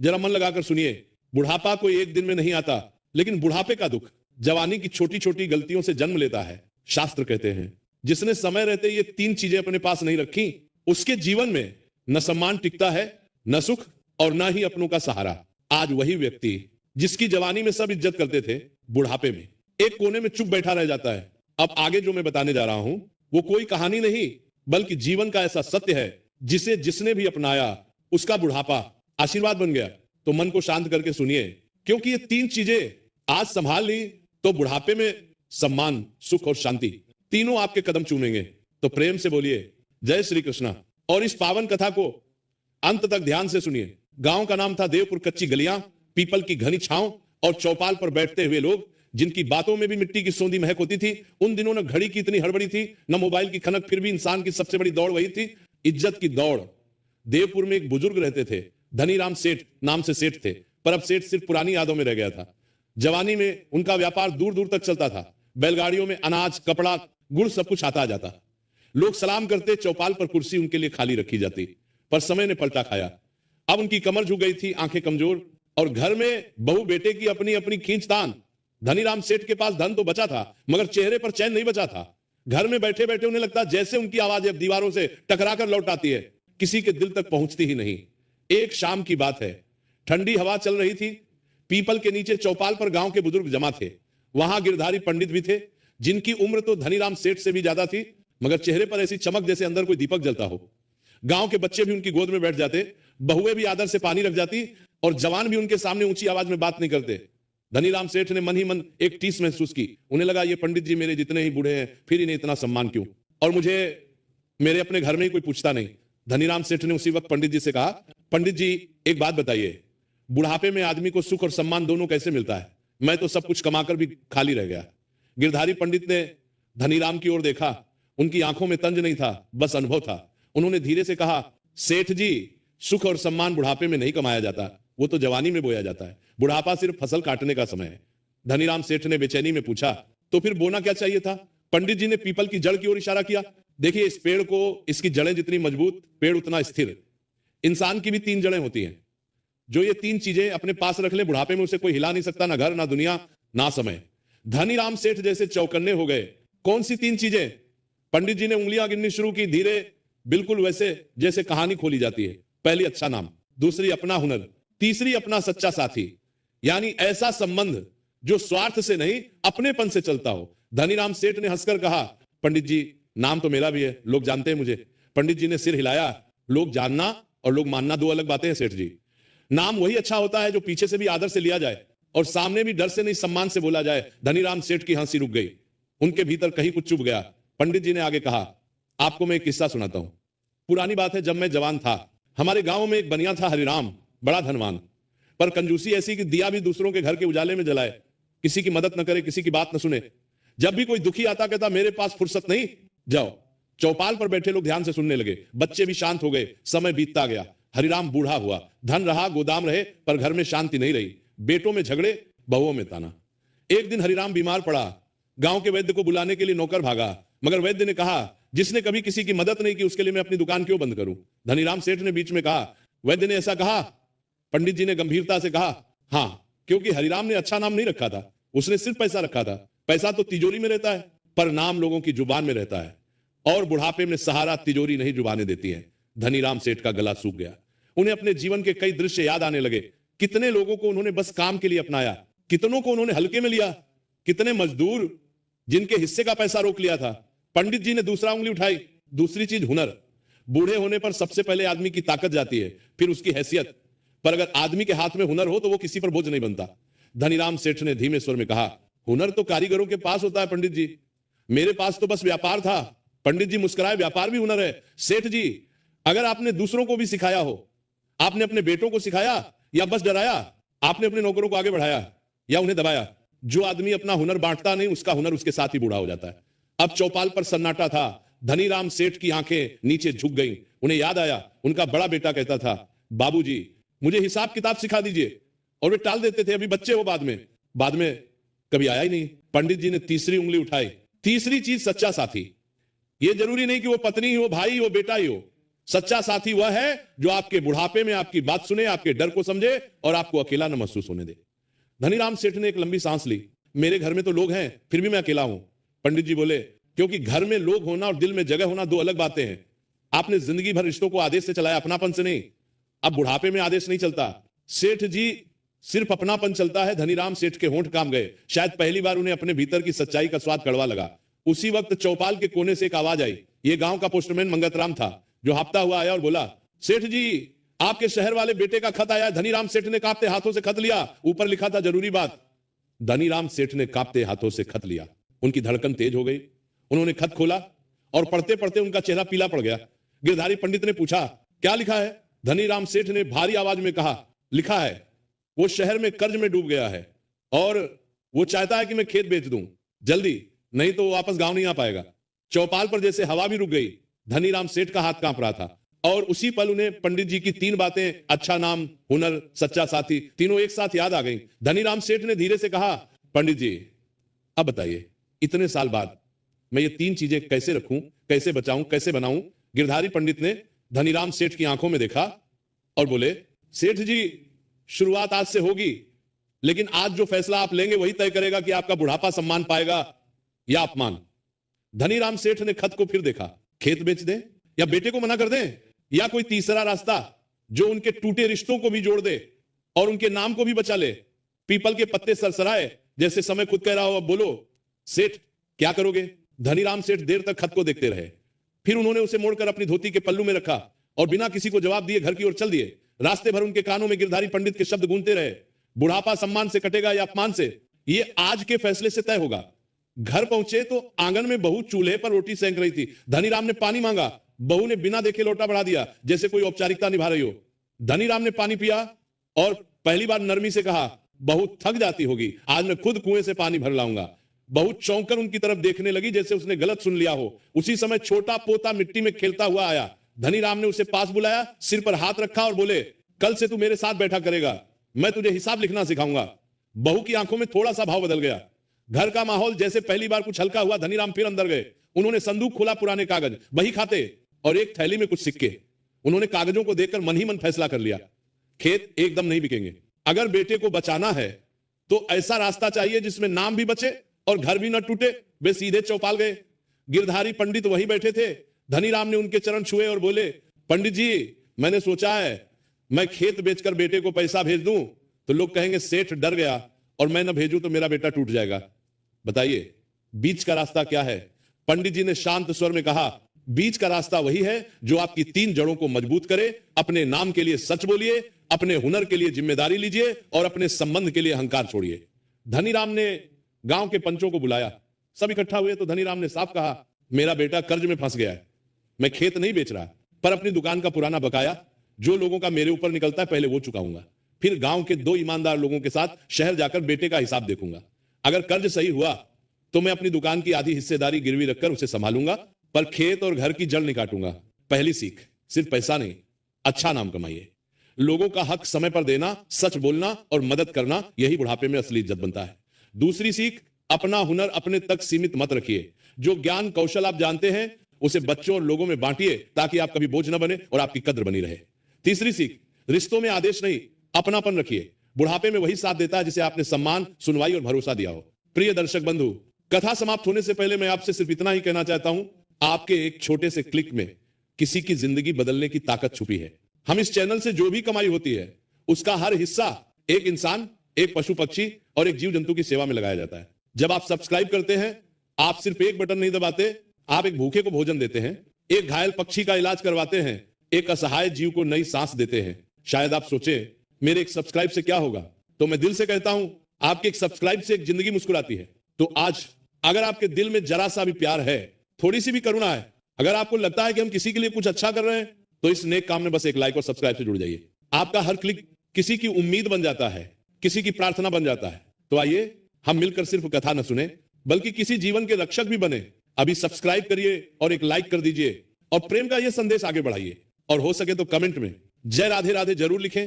जरा मन लगाकर सुनिए। बुढ़ापा कोई एक दिन में नहीं आता, लेकिन बुढ़ापे का दुख जवानी की छोटी छोटी गलतियों से जन्म लेता है। शास्त्र कहते हैं जिसने समय रहते ये 3 चीजें अपने पास नहीं रखी, उसके जीवन में न सम्मान टिकता है, न सुख और न ही अपनों का सहारा। आज वही व्यक्ति जिसकी जवानी में सब इज्जत करते थे, बुढ़ापे में एक कोने में चुप बैठा रह जाता है। अब आगे जो मैं बताने जा रहा हूं वो कोई कहानी नहीं, बल्कि जीवन का ऐसा सत्य है जिसे जिसने भी अपनाया उसका बुढ़ापा आशीर्वाद बन गया। तो मन को शांत करके सुनिए, क्योंकि ये 3 चीजें आज संभाल ली तो बुढ़ापे में सम्मान, सुख और शांति तीनों आपके कदम चूमेंगे। तो प्रेम से बोलिए जय श्री कृष्णा। और इस पावन कथा को अंत तक ध्यान से सुनिए। गांव का नाम था देवपुर। कच्ची गलियां, पीपल की घनी छांव और चौपाल पर बैठते हुए लोग, जिनकी बातों में भी मिट्टी की सौंधी महक होती थी। उन दिनों न घड़ी की इतनी हड़बड़ी थी, न मोबाइल की खनक, फिर भी इंसान की सबसे बड़ी दौड़ वही थी, इज्जत की दौड़। देवपुर में एक बुजुर्ग रहते थे, धनीराम सेठ नाम से सेठ थे, पर अब सेठ सिर्फ पुरानी यादों में रह गया था। जवानी में उनका व्यापार दूर दूर तक चलता था। बैलगाड़ियों में अनाज, कपड़ा, गुड़ सब कुछ आता जाता। लोग सलाम करते, चौपाल पर कुर्सी उनके लिए खाली रखी जाती। पर समय ने पलटा खाया। अब उनकी कमर झुक गई थी, आंखें कमजोर, और घर में बहू बेटे की अपनी अपनी खींचतान। धनीराम सेठ के पास धन तो बचा था, मगर चेहरे पर चैन नहीं बचा था। घर में बैठे बैठे उन्हें लगता जैसे उनकी आवाज अब दीवारों से टकराकर लौट आती है, किसी के दिल तक पहुंचती ही नहीं। एक शाम की बात है, ठंडी हवा चल रही थी। पीपल के नीचे चौपाल पर गांव के बुजुर्ग जमा थे। वहां गिरधारी पंडित भी थे, जिनकी उम्र तो धनीराम सेठ से भी ज्यादा थी, मगर चेहरे पर ऐसी चमक जैसे अंदर कोई दीपक जलता हो। गांव के बच्चे भी उनकी गोद में बैठ जाते, बहुएं भी आदर से पानी रख जाती, और जवान भी उनके सामने ऊंची आवाज में बात नहीं करते। धनीराम सेठ ने मन ही मन एक टीस महसूस की। उन्हें लगा ये पंडित जी मेरे जितने ही बूढ़े हैं, फिर इन्हें इतना सम्मान क्यों, और मुझे मेरे अपने घर में ही कोई पूछता नहीं। धनीराम सेठ ने उसी वक्त पंडित जी से कहा, पंडित जी एक बात बताइए, बुढ़ापे में आदमी को सुख और सम्मान दोनों कैसे मिलता है? मैं तो सब कुछ कमाकर भी खाली रह गया। गिरधारी पंडित ने धनीराम की ओर देखा। उनकी आंखों में तंज नहीं था, बस अनुभव था। उन्होंने धीरे से कहा, सेठ जी, सुख और सम्मान बुढ़ापे में नहीं कमाया जाता, वो तो जवानी में बोया जाता है। बुढ़ापा सिर्फ फसल काटने का समय है। धनीराम सेठ ने बेचैनी में पूछा, तो फिर बोना क्या चाहिए था? पंडित जी ने पीपल की जड़ की ओर इशारा किया। देखिए, इस पेड़ को, इसकी जड़ें जितनी मजबूत, पेड़ उतना स्थिर। इंसान की भी 3 जड़ें होती हैं। जो ये 3 चीजें अपने पास रख ले, बुढ़ापे में उसे कोई हिला नहीं सकता, ना घर, ना दुनिया, ना समय। धनीराम सेठ जैसे चौकन्ने हो गए। कौन सी 3 चीजें? पंडित जी ने उंगलियां गिननी शुरू की, धीरे, बिल्कुल वैसे जैसे कहानी खोली जाती है। पहली अच्छा नाम, दूसरी अपना हुनर, तीसरी अपना सच्चा साथी। यानी ऐसा संबंध जो स्वार्थ से नहीं, अपनेपन से चलता हो। धनीराम सेठ ने हंसकर कहा, पंडित जी, नाम तो मेरा भी है, लोग जानते हैं मुझे। पंडित जी ने सिर हिलाया। लोग जानना और लोग मानना 2 अलग बातें हैं सेठ जी। नाम वही अच्छा होता है जो पीछे से भी आदर से लिया जाए और सामने भी डर से नहीं, सम्मान से बोला जाए। धनीराम सेठ की हंसी रुक गई, उनके भीतर कहीं कुछ चुभ गया। पंडित जी ने आगे कहा, आपको मैं एक किस्सा सुनाता हूं। पुरानी बात है, जब मैं जवान था, हमारे गांव में एक बनिया था हरिराम, बड़ा धनवान, पर कंजूसी ऐसी कि दिया भी दूसरों के घर के उजाले में जलाए, किसी की मदद न करे, किसी की बात न सुने। जब भी कोई दुखी आता कहता, मेरे पास फुर्सत नहीं, जाओ। चौपाल पर बैठे लोग ध्यान से सुनने लगे, बच्चे भी शांत हो गए। समय बीतता गया, हरिराम बूढ़ा हुआ। धन रहा, गोदाम रहे, पर घर में शांति नहीं रही। बेटों में झगड़े, बहुओं में ताना। एक दिन हरिराम बीमार पड़ा। गांव के वैद्य को बुलाने के लिए नौकर भागा, मगर वैद्य ने कहा, जिसने कभी किसी की मदद नहीं की, उसके लिए मैं अपनी दुकान क्यों बंद करूं? धनीराम सेठ ने बीच में कहा, वैद्य ने ऐसा कहा? पंडित जी ने गंभीरता से कहा, हां, क्योंकि हरिराम ने अच्छा नाम नहीं रखा था, उसने सिर्फ पैसा रखा था। पैसा तो तिजोरी में रहता है, पर नाम लोगों की जुबान में रहता है, और बुढ़ापे में सहारा तिजोरी नहीं, जुबानें देती है। धनीराम सेठ का गला सूख गया। उन्हें अपने जीवन के कई दृश्य याद आने लगे। कितने लोगों को उन्होंने बस काम के लिए अपनाया, कितनों को उन्होंने हल्के में लिया, कितने मजदूर जिनके हिस्से का पैसा रोक लिया था। पंडित जी ने दूसरा उंगली उठाई, दूसरी चीज हुनर। बूढ़े होने पर सबसे पहले आदमी की ताकत जाती है, फिर उसकी हैसियत। पर अगर आदमी के हाथ में हुनर हो तो वो किसी पर बोझ नहीं बनता। धनीराम सेठ ने धीमे स्वर में कहा, हुनर तो कारीगरों के पास होता है पंडित जी, मेरे पास तो बस व्यापार था। पंडित जी मुस्कुराए, व्यापार भी हुनर है सेठ जी। अगर आपने दूसरों को भी सिखाया हो, आपने अपने बेटों को सिखाया या बस डराया? आपने अपने नौकरों को आगे बढ़ाया या उन्हें दबाया? जो आदमी अपना हुनर बांटता नहीं, उसका हुनर उसके साथ ही बूढ़ा हो जाता है। अब चौपाल पर सन्नाटा था। धनीराम सेठ की आंखें नीचे झुक गईं। उन्हें याद आया, उनका बड़ा बेटा कहता था, बाबूजी मुझे हिसाब किताब सिखा दीजिए, और वे टाल देते थे, अभी बच्चे हो, बाद में कभी आया ही नहीं। पंडित जी ने तीसरी उंगली उठाई। तीसरी चीज सच्चा साथी। ये जरूरी नहीं कि वो पत्नी हो, भाई हो, बेटा ही हो। सच्चा साथी वह है जो आपके बुढ़ापे में आपकी बात सुने, आपके डर को समझे और आपको अकेला न महसूस होने दे। धनीराम सेठ ने एक लंबी सांस ली। मेरे घर में तो लोग हैं, फिर भी मैं अकेला हूं। पंडित जी बोले, क्योंकि घर में लोग होना और दिल में जगह होना दो अलग बातें हैं। आपने जिंदगी भर रिश्तों को आदेश से चलाया, अपनापन से नहीं। अब बुढ़ापे में आदेश नहीं चलता। सेठ जी सिर्फ अपनापन चलता है। धनीराम सेठ के होंठ काम गए। शायद पहली बार उन्हें अपने भीतर की सच्चाई का स्वाद कड़वा लगा। उसी वक्त चौपाल के कोने से एक आवाज आई। ये गांव का पोस्टमैन मंगतराम था, जो हाँफता हुआ आया और बोला, सेठ जी आपके शहर वाले बेटे का खत आया। धनीराम सेठ ने कांपते हाथों से खत लिया। ऊपर लिखा था जरूरी बात। धनीराम सेठ ने कांपते हाथों से खत लिया। उनकी धड़कन तेज हो गई। उन्होंने खत खोला और पढ़ते पढ़ते उनका चेहरा पीला पड़ गया। गिरधारी पंडित ने पूछा, क्या लिखा है? धनीराम सेठ ने भारी आवाज में कहा, लिखा है वो शहर में कर्ज में डूब गया है और वो चाहता है कि मैं खेत बेच दूं जल्दी, नहीं तो वो वापस गांव नहीं आ पाएगा। चौपाल पर जैसे हवा भी रुक गई। धनीराम सेठ का हाथ कांप रहा था और उसी पल उन्हें पंडित जी की तीन बातें, अच्छा नाम, हुनर, सच्चा साथी, तीनों एक साथ याद आ गई। धनीराम सेठ ने धीरे से कहा, पंडित जी अब बताइए, इतने साल बाद मैं ये तीन चीजें कैसे रखूं, कैसे बचाऊं, कैसे बनाऊं? गिरधारी पंडित ने धनीराम सेठ की आंखों में देखा और बोले, सेठ जी शुरुआत आज से होगी, लेकिन आज जो फैसला आप लेंगे वही तय करेगा कि आपका बुढ़ापा सम्मान पाएगा या अपमान। धनीराम सेठ ने खत को फिर देखा। खेत बेच दें या बेटे को मना कर दें या कोई तीसरा रास्ता जो उनके टूटे रिश्तों को भी जोड़ दे और उनके नाम को भी बचा ले? पीपल के पत्ते सरसराए जैसे समय खुद कह रहा हो, अब बोलो सेठ क्या करोगे? धनीराम सेठ देर तक खत को देखते रहे। फिर उन्होंने उसे मोड़कर अपनी धोती के पल्लू में रखा और बिना किसी को जवाब दिए घर की ओर चल दिए। रास्ते भर उनके कानों में गिरधारी पंडित के शब्द गूंजते रहे, बुढ़ापा सम्मान से कटेगा या अपमान से, ये आज के फैसले से तय होगा। घर पहुंचे तो आंगन में बहू चूल्हे पर रोटी सेंक रही थी। धनीराम ने पानी मांगा। बहू ने बिना देखे लोटा बढ़ा दिया जैसे कोई औपचारिकता निभा रही हो। धनीराम ने पानी पिया और पहली बार नरमी से कहा, बहू थक जाती होगी, आज मैं खुद कुएं से पानी भर लाऊंगा। बहू चौंककर उनकी तरफ देखने लगी जैसे उसने गलत सुन लिया हो। उसी समय छोटा पोता मिट्टी में खेलता हुआ आया। धनीराम ने उसे पास बुलाया, सिर पर हाथ रखा और बोले, कल से तू मेरे साथ बैठा करेगा, मैं तुझे हिसाब लिखना सिखाऊंगा। बहू की आंखों में थोड़ा सा भाव बदल गया। घर का माहौल जैसे पहली बार कुछ हल्का हुआ। धनीराम फिर अंदर गए। उन्होंने संदूक खोला, पुराने कागज, बही खाते और एक थैली में कुछ सिक्के। उन्होंने कागजों को देखकर मन ही मन फैसला कर लिया, खेत एकदम नहीं बिकेंगे। अगर बेटे को बचाना है तो ऐसा रास्ता चाहिए जिसमें नाम भी बचे और घर भी न टूटे। वे सीधे चौपाल गए। गिरधारी पंडित वहीं बैठे थे। धनीराम ने उनके चरण छुए और बोले, पंडित जी मैंने सोचा है मैं खेत बेचकर बेटे को पैसा भेज दूं तो लोग कहेंगे सेठ डर गया, और मैं न भेजूं तो मेरा बेटा टूट जाएगा। बताइए बीच का रास्ता क्या है? पंडित जी ने शांत स्वर में कहा, बीच का रास्ता वही है जो आपकी तीन जड़ों को मजबूत करे। अपने नाम के लिए सच बोलिए, अपने हुनर के लिए जिम्मेदारी लीजिए और अपने संबंध के लिए अहंकार छोड़िए। धनीराम ने गांव के पंचों को बुलाया। सब इकट्ठा हुए तो धनीराम ने साफ कहा, मेरा बेटा कर्ज में फंस गया है। मैं खेत नहीं बेच रहा, पर अपनी दुकान का पुराना बकाया जो लोगों का मेरे ऊपर निकलता है पहले वो चुकाऊंगा। फिर गांव के दो ईमानदार लोगों के साथ शहर जाकर बेटे का हिसाब देखूंगा। अगर कर्ज सही हुआ तो मैं अपनी दुकान की आधी हिस्सेदारी गिरवी रखकर उसे संभालूंगा, पर खेत और घर की जड़ नहीं काटूंगा। पहली सीख, सिर्फ पैसा नहीं, अच्छा नाम कमाइए। लोगों का हक समय पर देना, सच बोलना और मदद करना, यही बुढ़ापे में असली इज्जत बनता है। दूसरी सीख, अपना हुनर अपने तक सीमित मत रखिए। जो ज्ञान कौशल आप जानते हैं उसे बच्चों और लोगों में बांटिए ताकि आप कभी बोझ न बने और आपकी कद्र बनी रहे। तीसरी सीख, रिश्तों में आदेश नहीं, अपनापन रखिए। बुढ़ापे में वही साथ देता है जिसे आपने सम्मान, सुनवाई और भरोसा दिया हो। प्रिय दर्शक बंधु, कथा समाप्त होने से पहले मैं आपसे सिर्फ इतना ही कहना चाहता हूं, आपके एक छोटे से क्लिक में किसी की जिंदगी बदलने की ताकत छुपी है। हम इस चैनल से जो भी कमाई होती है उसका हर हिस्सा एक इंसान, एक पशु पक्षी और एक जीव जंतु की सेवा में लगाया जाता है। जब आप सब्सक्राइब करते हैं, आप सिर्फ एक बटन नहीं दबाते, आप एक भूखे को भोजन देते हैं, एक घायल पक्षी का इलाज करवाते हैं, एक असहाय जीव को नई सांस देते हैं। शायद आप सोचे मेरे एक सब्सक्राइब से क्या होगा, तो मैं दिल से कहता हूं आपके एक सब्सक्राइब से एक जिंदगी मुस्कुराती है। तो आज अगर आपके दिल में जरा सा भी प्यार है, थोड़ी सी भी करुणा है, अगर आपको लगता है कि हम किसी के लिए कुछ अच्छा कर रहे हैं, तो इस नेक काम में बस एक लाइक और सब्सक्राइब से जुड़ जाइए। आपका हर क्लिक किसी की उम्मीद बन जाता है, किसी की प्रार्थना बन जाता है। तो आइए हम मिलकर सिर्फ कथा न सुने बल्कि किसी जीवन के रक्षक भी बने। अभी सब्सक्राइब करिए और एक लाइक कर दीजिए और प्रेम का यह संदेश आगे बढ़ाइए। और हो सके तो कमेंट में जय राधे राधे जरूर लिखें।